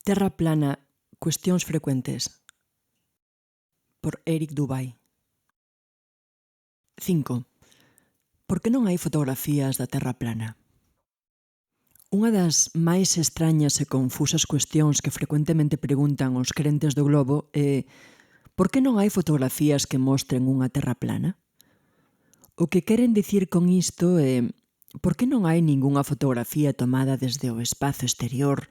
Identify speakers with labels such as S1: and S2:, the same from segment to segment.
S1: Terra plana, cuestións frecuentes, por Eric Dubay. 5. Por que non hai fotografías da Terra plana? Unha das máis extrañas e confusas cuestións que frecuentemente preguntan os crentes do globo é por que non hai fotografías que mostren unha Terra plana? O que queren dicir con isto é por que non hai ningunha fotografía tomada desde o espazo exterior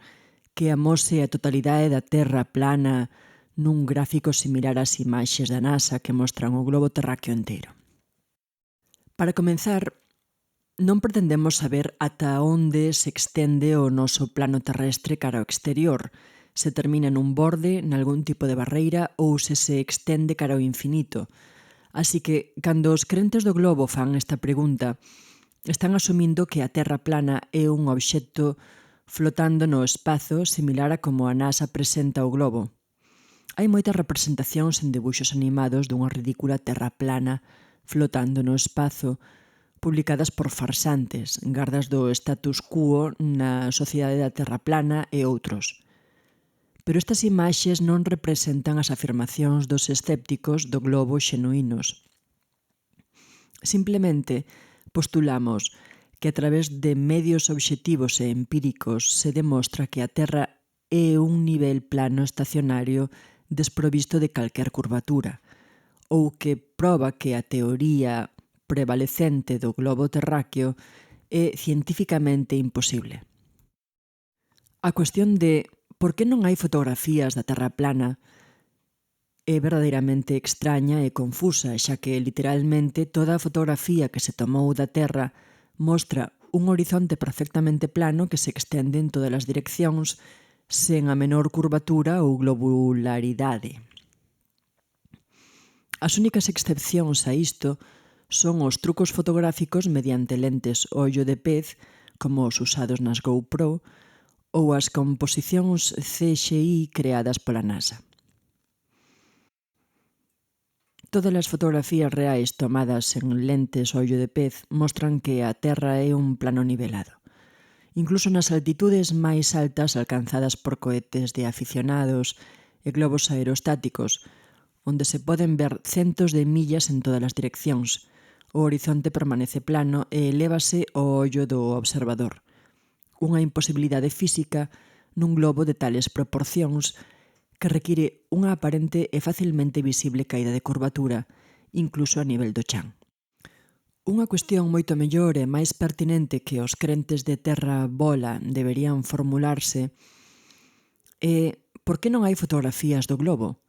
S1: que amose a totalidade da Terra plana nun gráfico similar ás imaxes da NASA que mostran o globo terráqueo inteiro. Para comenzar, non pretendemos saber ata onde se extende o noso plano terrestre cara ao exterior, se termina nun borde, nalgún tipo de barreira ou se extende cara ao infinito. Así que, cando os crentes do globo fan esta pregunta, están asumindo que a Terra plana é un obxecto flotando no espazo similar a como a NASA presenta o globo. Hai moitas representacións en debuxos animados dunha ridícula Terra plana flotando no espazo, publicadas por farsantes, gardas do status quo na Sociedade da Terra plana e outros. Pero estas imaxes non representan as afirmacións dos escépticos do globo xenuínos. Simplemente postulamos que a través de medios obxectivos e empíricos se demostra que a Terra é un nivel plano estacionario desprovisto de calquer curvatura, ou que proba que a teoría prevalecente do globo terráqueo é científicamente imposible. A cuestión de por que non hai fotografías da Terra plana é verdadeiramente extraña e confusa, xa que literalmente toda a fotografía que se tomou da Terra mostra un horizonte perfectamente plano que se extende en todas as direccións sen a menor curvatura ou globularidade. As únicas excepcións a isto son os trucos fotográficos mediante lentes ollo de pez, como os usados nas GoPro, ou as composicións CGI creadas pola NASA. Todas as fotografías reais tomadas en lentes ollo de pez mostran que a Terra é un plano nivelado. Incluso nas altitudes máis altas alcanzadas por cohetes de aficionados e globos aerostáticos, onde se poden ver centos de millas en todas as direccións, o horizonte permanece plano e elévase o ollo do observador. Unha imposibilidade física nun globo de tales proporcións que require unha aparente e facilmente visible caída de curvatura, incluso a nivel do chan. Unha cuestión moito mellor e máis pertinente que os crentes de Terra bola deberían formularse é por que non hai fotografías do globo?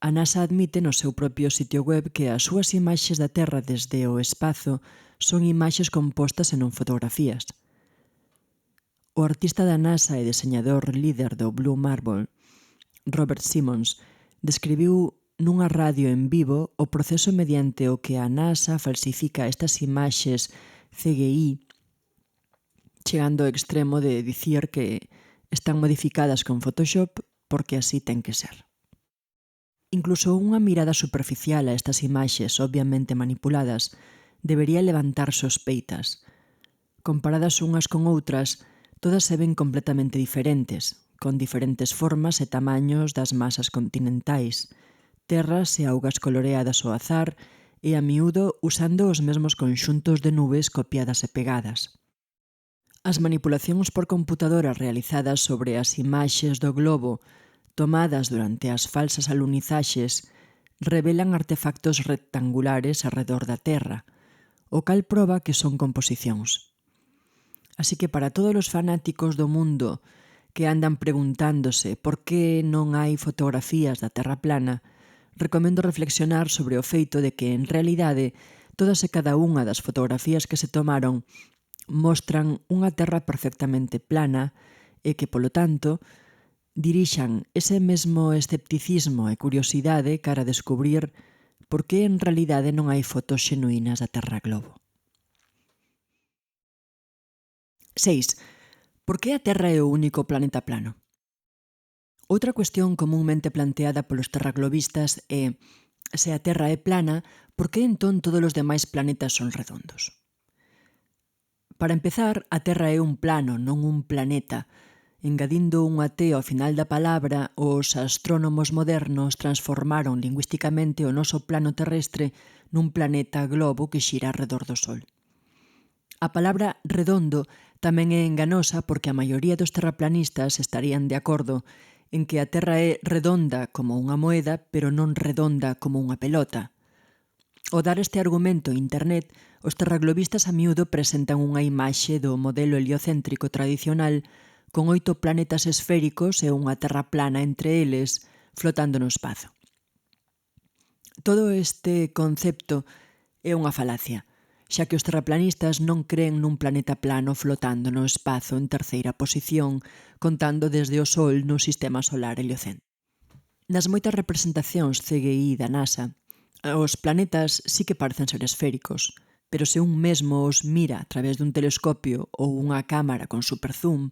S1: A NASA admite no seu propio sitio web que as súas imaxes da Terra desde o espazo son imaxes compostas e non fotografías. O artista da NASA e deseñador líder do Blue Marble, Robert Simmons, describiu nunha radio en vivo o proceso mediante o que a NASA falsifica estas imaxes CGI, chegando ao extremo de dicir que están modificadas con Photoshop porque así ten que ser. Incluso unha mirada superficial a estas imaxes obviamente manipuladas debería levantar sospeitas. Comparadas unhas con outras, todas se ven completamente diferentes, con diferentes formas e tamaños das masas continentais, terras e augas coloreadas ao azar e a miúdo usando os mesmos conxuntos de nubes copiadas e pegadas. As manipulacións por computadora realizadas sobre as imaxes do globo tomadas durante as falsas alunizaxes revelan artefactos rectangulares arredor da Terra, o cal proba que son composicións. Así que para todos os fanáticos do mundo que andan preguntándose por que non hai fotografías da Terra plana, recomendo reflexionar sobre o feito de que, en realidade, todas e cada unha das fotografías que se tomaron mostran unha Terra perfectamente plana e que, polo tanto, dirixan ese mesmo escepticismo e curiosidade cara a descubrir por que en realidade non hai fotos xenuínas da Terra globo. 6. Por que a Terra é o único planeta plano? Outra cuestión comúnmente planteada polos terraglobistas é se a Terra é plana, por que entón todos os demais planetas son redondos? Para empezar, a Terra é un plano, non un planeta, Engadindo unha T ao final da palabra, os astrónomos modernos transformaron lingüísticamente o noso plano terrestre nun planeta globo que xira arredor do Sol. A palabra redondo tamén é enganosa porque a maioría dos terraplanistas estarían de acordo en que a Terra é redonda como unha moeda, pero non redonda como unha pelota. Ao dar este argumento en internet, os terraglobistas a miúdo presentan unha imaxe do modelo heliocéntrico tradicional con 8 planetas esféricos e unha terra plana entre eles, flotando no espazo. Todo este concepto é unha falacia, xa que os terraplanistas non creen nun planeta plano flotando no espazo en terceira posición, contando desde o Sol no sistema solar heliocéntrico. Nas moitas representacións CGI da NASA, os planetas sí que parecen ser esféricos, pero se un mesmo os mira a través dun telescopio ou unha cámara con superzoom,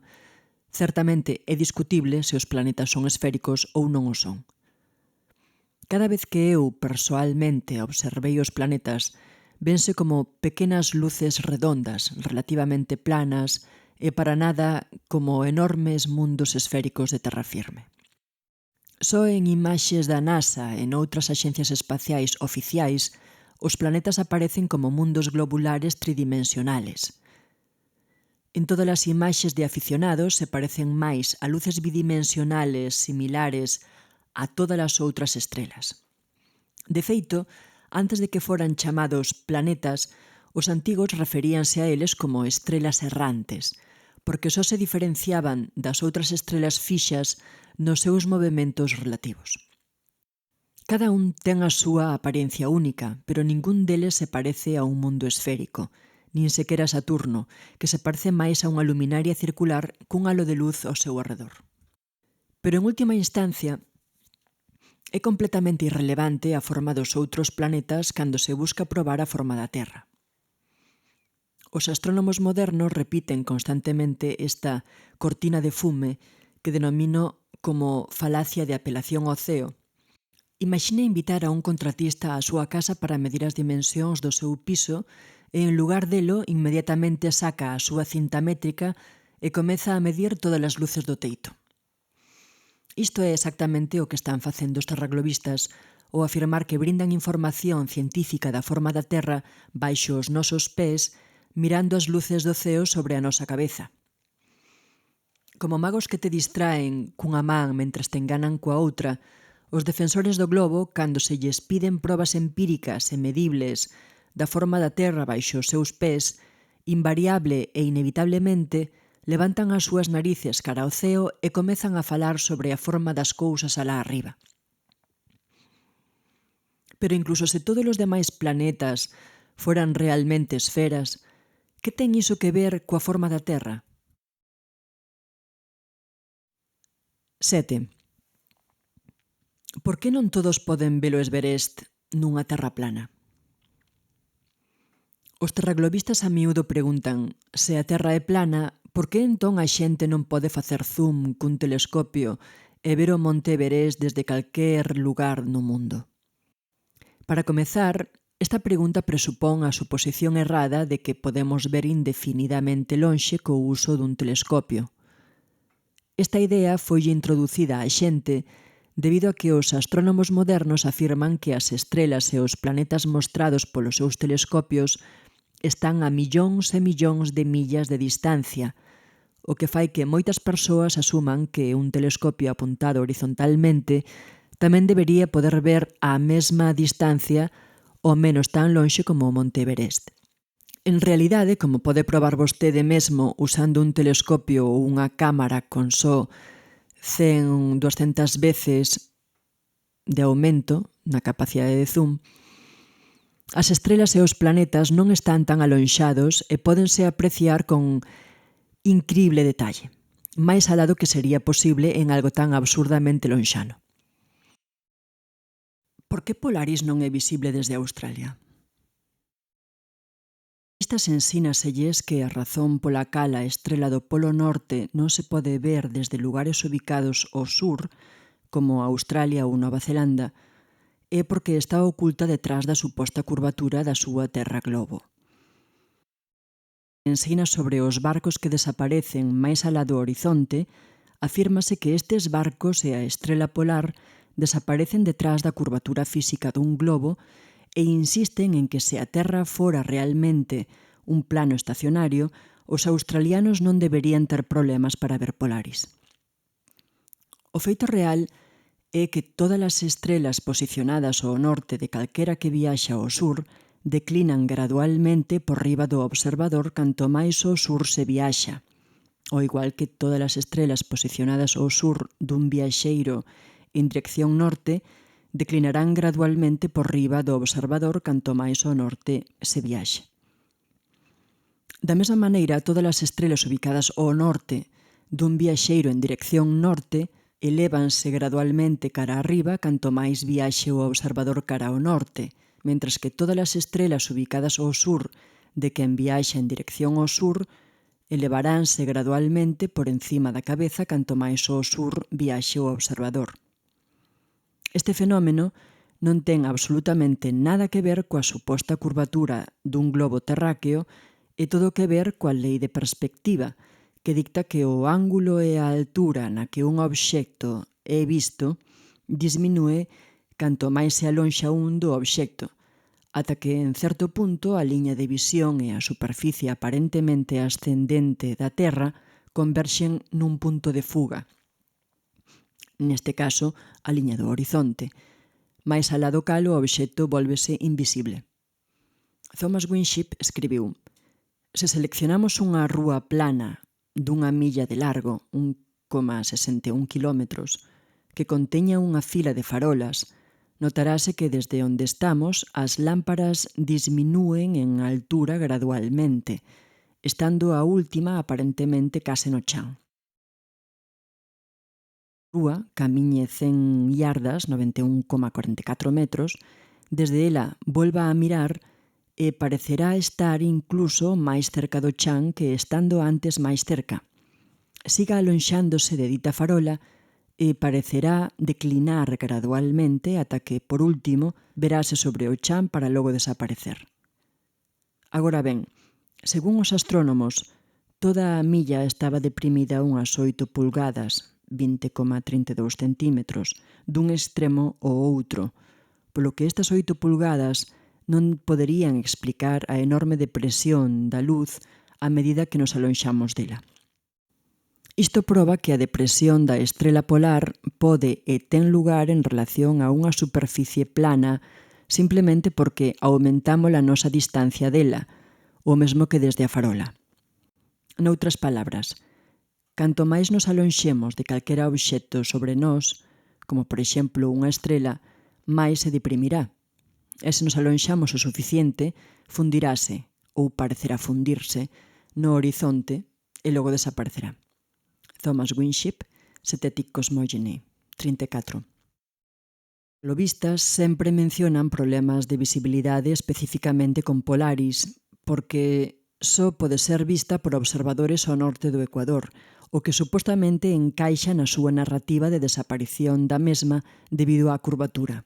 S1: certamente é discutible se os planetas son esféricos ou non o son. Cada vez que eu, persoalmente, observei os planetas, vense como pequenas luces redondas, relativamente planas e para nada como enormes mundos esféricos de terra firme. Só en imaxes da NASA e noutras axencias espaciais oficiais, os planetas aparecen como mundos globulares tridimensionales. En todas as imaxes de aficionados se parecen máis a luces bidimensionales similares a todas as outras estrelas. De feito, antes de que foran chamados planetas, os antigos referíanse a eles como estrelas errantes, porque só se diferenciaban das outras estrelas fixas nos seus movementos relativos. Cada un ten a súa apariencia única, pero ningún deles se parece a un mundo esférico, nin sequera Saturno, que se parece máis a unha luminaria circular cun halo de luz ao seu arredor. Pero en última instancia, é completamente irrelevante a forma dos outros planetas cando se busca probar a forma da Terra. Os astrónomos modernos repiten constantemente esta cortina de fume que denomino como falacia de apelación ao ceo. Imagina invitar a un contratista á súa casa para medir as dimensións do seu piso e, en lugar delo, inmediatamente saca a súa cinta métrica e comeza a medir todas as luces do teito. Isto é exactamente o que están facendo os terraglobistas ao afirmar que brindan información científica da forma da Terra baixo os nosos pés, mirando as luces do ceo sobre a nosa cabeza. Como magos que te distraen cunha man mentres te enganan coa outra, os defensores do globo, cando se lles piden probas empíricas e medibles da forma da Terra baixo os seus pés, invariable e inevitablemente levantan as súas narices cara ao ceo e comezan a falar sobre a forma das cousas alá arriba. Pero incluso se todos os demais planetas foran realmente esferas, que ten iso que ver coa forma da Terra? 7. Por que non todos poden ver o Everest nunha terra plana? Os terraglobistas a miúdo preguntan: se a Terra é plana, por que entón a xente non pode facer zoom cun telescopio e ver o Monte Everest desde calquer lugar no mundo? Para comezar, esta pregunta presupón a suposición errada de que podemos ver indefinidamente lonxe co uso dun telescopio. Esta idea foi introducida á xente debido a que os astrónomos modernos afirman que as estrelas e os planetas mostrados polos seus telescopios están a millóns e millóns de millas de distancia, o que fai que moitas persoas asuman que un telescopio apuntado horizontalmente tamén debería poder ver á mesma distancia ou menos tan lonxe como o Monte Everest. En realidade, como pode probar vostede mesmo usando un telescopio ou unha cámara con só 100, 200 veces de aumento na capacidade de zoom, as estrelas e os planetas non están tan alonxados e pódense apreciar con incrible detalle, máis alá do que sería posible en algo tan absurdamente lonxano. Por que Polaris non é visible desde Australia? Estas ensínaselles que a razón pola cal a estrela do Polo Norte non se pode ver desde lugares ubicados ao sur, como Australia ou Nova Zelanda, é porque está oculta detrás da suposta curvatura da súa terra globo. Ensina sobre os barcos que desaparecen máis alá do horizonte, afírmase que estes barcos e a estrela polar desaparecen detrás da curvatura física dun globo e insisten en que se a Terra fora realmente un plano estacionario, os australianos non deberían ter problemas para ver Polaris. O feito real é que todas as estrelas posicionadas ao norte de calquera que viaxa ao sur declinan gradualmente por riba do observador canto máis ao sur se viaxa, ao igual que todas as estrelas posicionadas ao sur dun viaxeiro en dirección norte declinarán gradualmente por riba do observador canto máis ao norte se viaxa. Da mesma maneira, todas as estrelas ubicadas ao norte dun viaxeiro en dirección norte elévanse gradualmente cara arriba canto máis viaxe o observador cara ao norte, mentras que todas as estrelas ubicadas ao sur de quen viaxa en dirección ao sur elevaránse gradualmente por encima da cabeza canto máis ao sur viaxe o observador. Este fenómeno non ten absolutamente nada que ver coa suposta curvatura dun globo terráqueo e todo que ver coa lei de perspectiva, que dicta que o ángulo e a altura na que un obxecto é visto disminúe canto máis se alonxa un do obxecto, ata que en certo punto a liña de visión e a superficie aparentemente ascendente da Terra converxen nun punto de fuga. Neste caso, a liña do horizonte, máis alá do cal o obxecto vólvese invisible. Thomas Winship escribiu: se seleccionamos unha rúa plana dunha milla de largo, 1,61 km, que conteña unha fila de farolas, notarase que desde onde estamos as lámparas disminúen en altura gradualmente, estando a última aparentemente case no chan. A rúa camiñe 100 yardas, 91,44 metros, desde ela volva a mirar e parecerá estar incluso máis cerca do chan que estando antes máis cerca. Siga alonxándose de dita farola e parecerá declinar gradualmente ata que, por último, verase sobre o chan para logo desaparecer. Agora ben, según os astrónomos, toda a milla estaba deprimida unhas 8 pulgadas, 20,32 centímetros, dun extremo ao outro, polo que estas 8 pulgadas non poderían explicar a enorme depresión da luz a medida que nos alonxamos dela. Isto proba que a depresión da estrela polar pode e ten lugar en relación a unha superficie plana simplemente porque aumentamos a nosa distancia dela, o mesmo que desde a farola. Noutras palabras, canto máis nos alonxemos de calquera obxecto sobre nós, como por exemplo unha estrela, máis se deprimirá. E se nos alonxamos o suficiente, fundirase, ou parecerá fundirse, no horizonte e logo desaparecerá. Thomas Winship, Synthetic Cosmogony, 34. Lobistas sempre mencionan problemas de visibilidade especificamente con Polaris, porque só pode ser vista por observadores ao norte do Ecuador, o que supostamente encaixa na súa narrativa de desaparición da mesma debido á curvatura.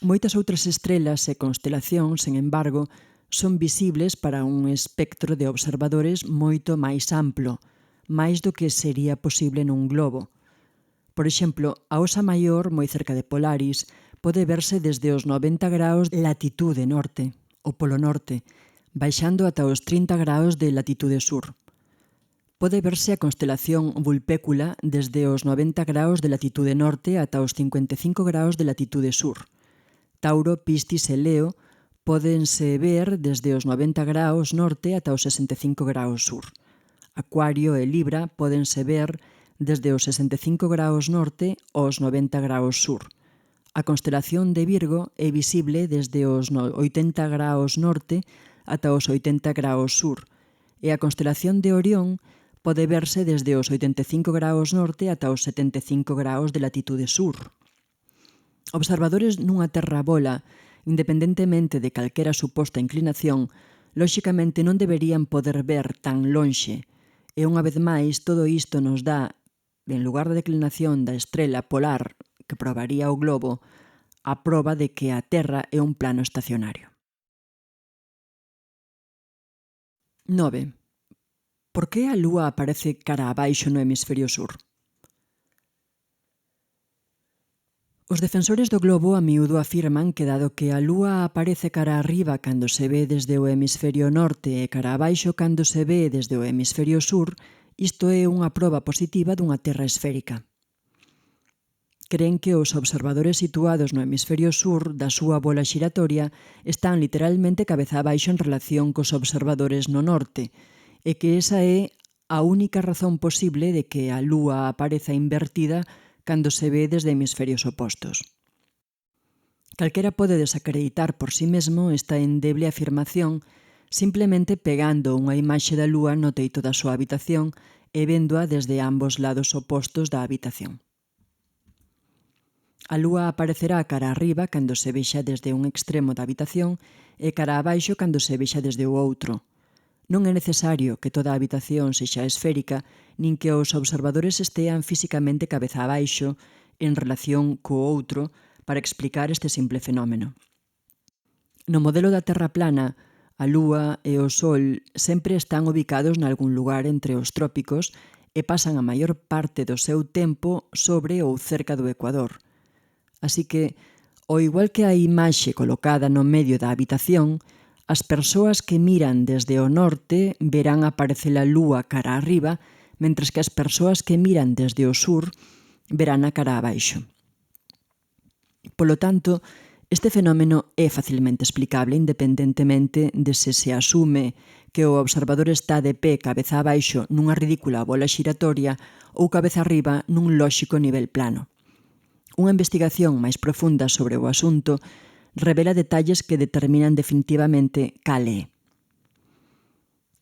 S1: Moitas outras estrelas e constelacións, sen embargo, son visibles para un espectro de observadores moito máis amplo, máis do que sería posible nun globo. Por exemplo, a Osa Maior, moi cerca de Polaris, pode verse desde os 90 graus de latitude norte, o polo norte, baixando ata os 30 graus de latitude sur. Pode verse a constelación Vulpecula desde os 90 graus de latitude norte ata os 55 graus de latitude sur. Tauro, Piscis e Leo pódense ver desde os 90 graus norte ata os 65 graus sur. Acuario e Libra pódense ver desde os 65 graus norte aos 90 graus sur. A constelación de Virgo é visible desde os 80 graus norte ata os 80 graus sur, e a constelación de Orión pode verse desde os 85 graus norte ata os 75 graus de latitude sur. Observadores nunha terra bola, independentemente de calquera suposta inclinación, lóxicamente non deberían poder ver tan lonxe, e unha vez máis todo isto nos dá, en lugar da declinación da estrela polar que probaría o globo, a proba de que a Terra é un plano estacionario. 9. Por que a Lúa aparece cara abaixo no hemisferio sur? Os defensores do globo a miúdo afirman que dado que a Lúa aparece cara arriba cando se ve desde o hemisferio norte e cara abaixo cando se ve desde o hemisferio sur, isto é unha proba positiva dunha Terra esférica. Creen que os observadores situados no hemisferio sur da súa bola xiratoria están literalmente cabeza abaixo en relación cos observadores no norte, e que esa é a única razón posible de que a Lúa apareza invertida cando se ve desde hemisferios opostos. Calquera pode desacreditar por si mesmo esta endeble afirmación simplemente pegando unha imaxe da Lúa no teito da súa habitación e véndoa desde ambos lados opostos da habitación. A Lúa aparecerá cara arriba cando se vexa desde un extremo da habitación e cara abaixo cando se vexa desde o outro. Non é necesario que toda a habitación sexa esférica nin que os observadores estean físicamente cabeza abaixo en relación co outro para explicar este simple fenómeno. No modelo da Terra plana, a Lúa e o Sol sempre están ubicados nalgún lugar entre os trópicos e pasan a maior parte do seu tempo sobre ou cerca do ecuador. Así que, ao igual que a imaxe colocada no medio da habitación, as persoas que miran desde o norte verán aparecer a Lúa cara arriba, mentres que as persoas que miran desde o sur verán a cara abaixo. Polo tanto, este fenómeno é facilmente explicable independentemente de se asume que o observador está de pé cabeza abaixo nunha ridícula bola xiratoria ou cabeza arriba nun lóxico nivel plano. Unha investigación máis profunda sobre o asunto revela detalles que determinan definitivamente cal é.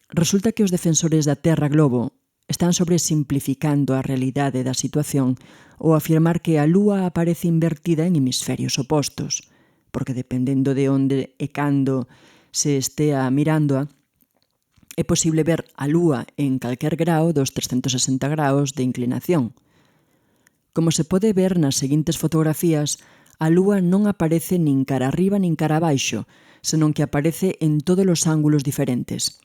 S1: Resulta que os defensores da Terra globo están sobresimplificando a realidade da situación ao afirmar que a Lúa aparece invertida en hemisferios opostos, porque dependendo de onde e cando se estea mirándoa, é posible ver a Lúa en calquer grao dos 360 graus de inclinación. Como se pode ver nas seguintes fotografías, a Lúa non aparece nin cara arriba nin cara abaixo, senón que aparece en todos os ángulos diferentes.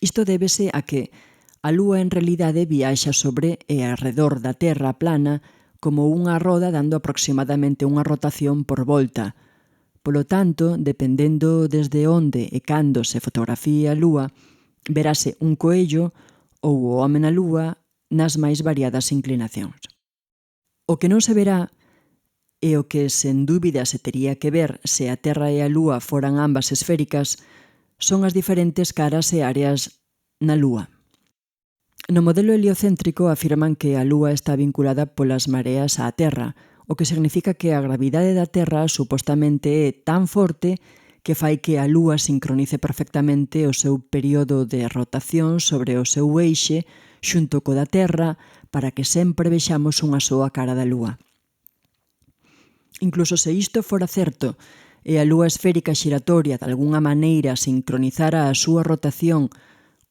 S1: Isto débese a que a Lúa en realidade viaxa sobre e arredor da Terra plana como unha roda dando aproximadamente unha rotación por volta. Polo tanto, dependendo desde onde e cando se fotografía a Lúa, verase un coello ou o home na Lúa nas máis variadas inclinacións. O que non se verá e o que sen dúbida se tería que ver se a Terra e a Lúa foran ambas esféricas son as diferentes caras e áreas na Lúa. No modelo heliocéntrico afirman que a Lúa está vinculada polas mareas á Terra, o que significa que a gravidade da Terra supostamente é tan forte que fai que a Lúa sincronice perfectamente o seu período de rotación sobre o seu eixe xunto co da Terra para que sempre vexamos unha soa cara da Lúa. Incluso se isto fora certo e a Lúa esférica xiratoria de algunha maneira sincronizara a súa rotación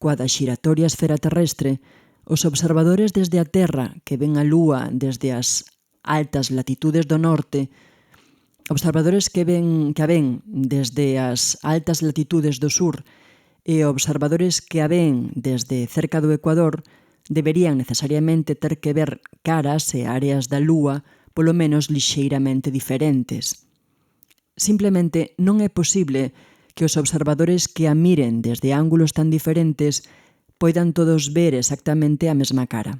S1: coa da xiratoria esfera terrestre, os observadores desde a Terra que ven a Lúa desde as altas latitudes do norte, observadores que a ven desde as altas latitudes do sur e observadores que a ven desde cerca do ecuador deberían necesariamente ter que ver caras e áreas da Lúa polo menos lixeiramente diferentes. Simplemente non é posible que os observadores que a miren desde ángulos tan diferentes poidan todos ver exactamente a mesma cara.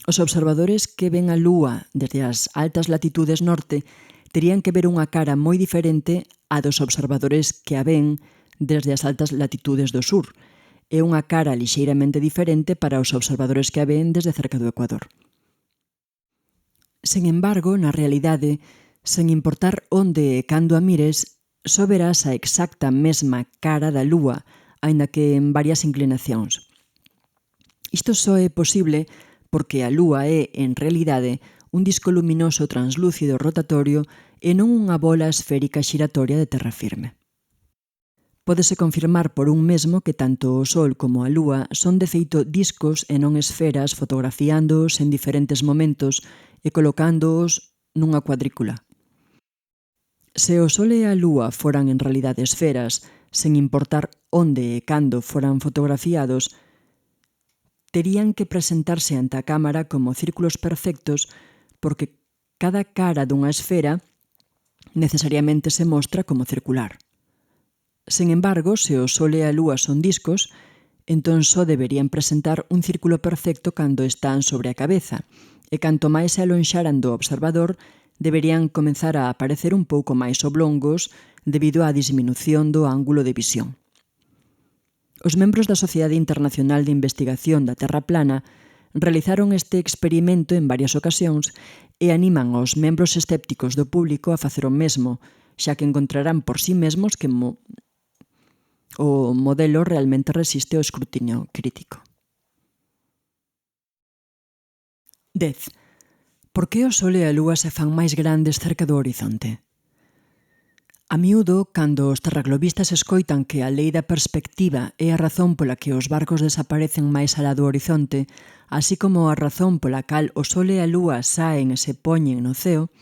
S1: Os observadores que ven a Lúa desde as altas latitudes norte terían que ver unha cara moi diferente á dos observadores que a ven desde as altas latitudes do sur, e unha cara lixeiramente diferente para os observadores que a ven desde cerca do ecuador. Sen embargo, na realidade, sen importar onde e cando a mires, só verás a exacta mesma cara da Lúa, aínda que en varias inclinacións. Isto só é posible porque a Lúa é, en realidade, un disco luminoso translúcido rotatorio e non unha bola esférica xiratoria de terra firme. Pódese confirmar por un mesmo que tanto o Sol como a Lúa son de feito discos e non esferas fotografiándoos en diferentes momentos e colocándoos nunha cuadrícula. Se o Sol e a Lúa foran en realidade esferas, sen importar onde e cando foran fotografiados, terían que presentarse ante a cámara como círculos perfectos porque cada cara dunha esfera necesariamente se mostra como circular. Sen embargo, se o Sol e a Lúa son discos, entón só deberían presentar un círculo perfecto cando están sobre a cabeza, e canto máis se alonxaran do observador, deberían comenzar a aparecer un pouco máis oblongos debido á disminución do ángulo de visión. Os membros da Sociedade Internacional de Investigación da Terra Plana realizaron este experimento en varias ocasións e animan aos membros escépticos do público a facer o mesmo, xa que encontrarán por sí mesmos que o modelo realmente resiste ao escrutinio crítico. 10. Por que o Sol e a Lúa se fan máis grandes cerca do horizonte? A miúdo, cando os terraglobistas escoitan que a lei da perspectiva é a razón pola que os barcos desaparecen máis alá do horizonte, así como a razón pola cal o Sol e a Lúa saen e se poñen no ceo,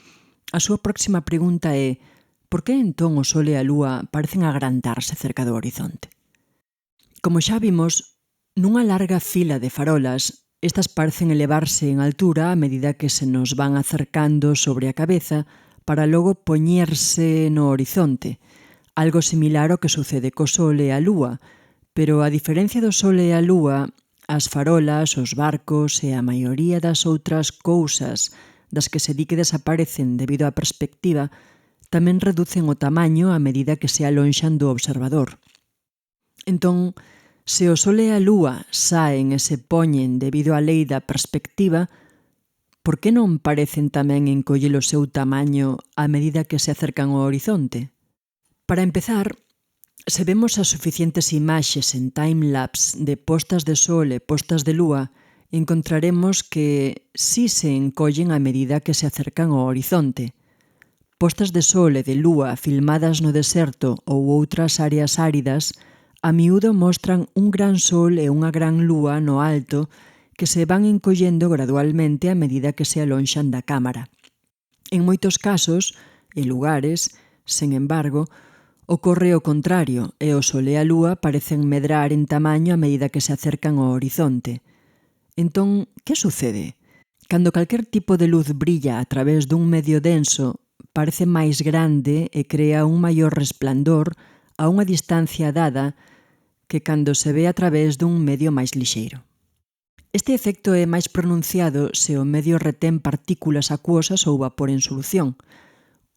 S1: a súa próxima pregunta é: por que entón o Sol e a Lúa parecen agrandarse cerca do horizonte? Como xa vimos, nunha larga fila de farolas, estas parecen elevarse en altura a medida que se nos van acercando sobre a cabeza para logo poñerse no horizonte, algo similar ao que sucede co Sol e a Lúa, pero a diferencia do Sol e a Lúa, as farolas, os barcos e a maioría das outras cousas das que se di que desaparecen debido á perspectiva tamén reducen o tamaño a medida que se alonxan do observador. Entón, se o Sol e a Lúa saen e se poñen debido á lei da perspectiva, por que non parecen tamén encoller o seu tamaño a medida que se acercan ao horizonte? Para empezar, se vemos as suficientes imaxes en timelapse de postas de Sol e postas de Lúa, encontraremos que sí se encollen a medida que se acercan ao horizonte. Postas de Sol e de Lúa filmadas no deserto ou outras áreas áridas a miúdo mostran un gran Sol e unha gran Lúa no alto que se van encollendo gradualmente a medida que se alonxan da cámara. En moitos casos e lugares, sen embargo, ocorre o contrario e o Sol e a Lúa parecen medrar en tamaño a medida que se acercan ao horizonte. Entón, que sucede? Cando calquer tipo de luz brilla a través dun medio denso, parece máis grande e crea un maior resplandor a unha distancia dada que cando se ve a través dun medio máis lixeiro. Este efecto é máis pronunciado se o medio retén partículas acuosas ou vapor en solución,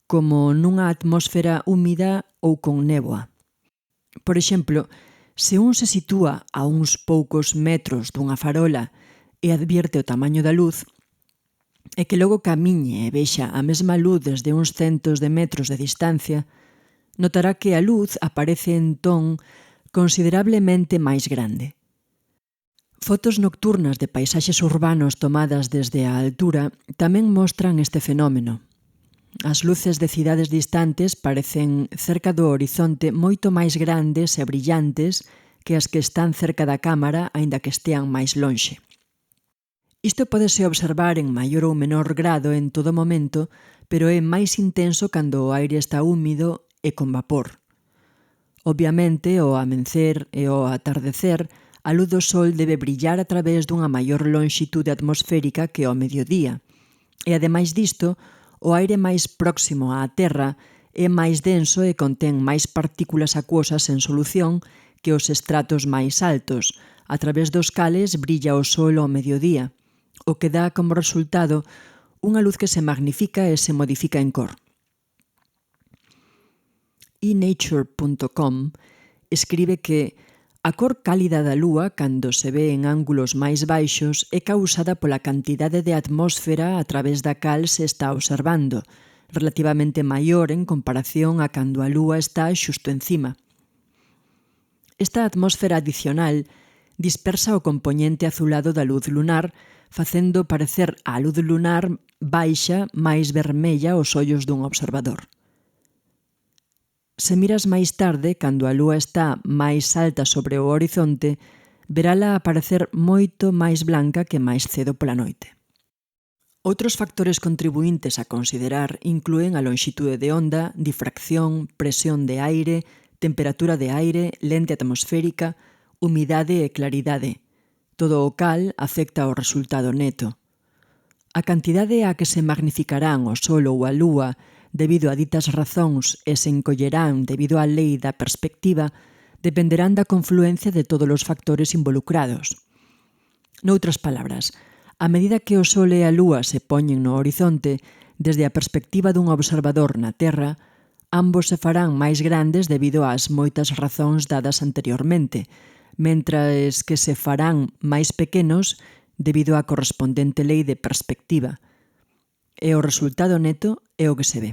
S1: como nunha atmósfera húmida ou con néboa. Por exemplo, se un se sitúa a uns poucos metros dunha farola e advierte o tamaño da luz, e que logo camiñe e vexa a mesma luz desde uns centos de metros de distancia, notará que a luz aparece entón considerablemente máis grande. Fotos nocturnas de paisaxes urbanos tomadas desde a altura tamén mostran este fenómeno. As luces de cidades distantes parecen cerca do horizonte moito máis grandes e brillantes que as que están cerca da cámara, aínda que estean máis lonxe. Isto pódese observar en maior ou menor grado en todo momento, pero é máis intenso cando o aire está húmido e con vapor. Obviamente, ao amencer e ao atardecer, a luz do Sol debe brillar a través dunha maior lonxitude atmosférica que ao mediodía. E, ademais disto, o aire máis próximo á Terra é máis denso e contén máis partículas acuosas en solución que os estratos máis altos, a través dos cales brilla o Sol ao mediodía, o que dá como resultado unha luz que se magnifica e se modifica en cor. eNature.com escribe que a cor cálida da Lúa, cando se ve en ángulos máis baixos, é causada pola cantidade de atmósfera a través da cal se está observando, relativamente maior en comparación a cando a Lúa está xusto encima. Esta atmósfera adicional dispersa o compoñente azulado da luz lunar, facendo parecer a luz lunar baixa máis vermella aos ollos dun observador. Se miras máis tarde, cando a Lúa está máis alta sobre o horizonte, verala aparecer moito máis blanca que máis cedo pola noite. Outros factores contribuíntes a considerar inclúen a lonxitude de onda, difracción, presión de aire, temperatura de aire, lente atmosférica, humidade e claridade. Todo o cal afecta ao resultado neto. A cantidade a que se magnificarán o Sol ou a Lúa debido a ditas razóns e se encollerán debido á lei da perspectiva dependerán da confluencia de todos os factores involucrados. Noutras palabras, a medida que o Sol e a Lúa se poñen no horizonte, desde a perspectiva dun observador na Terra, ambos se farán máis grandes debido ás moitas razóns dadas anteriormente, mentras que se farán máis pequenos debido á correspondente lei de perspectiva. E o resultado neto é o que se ve.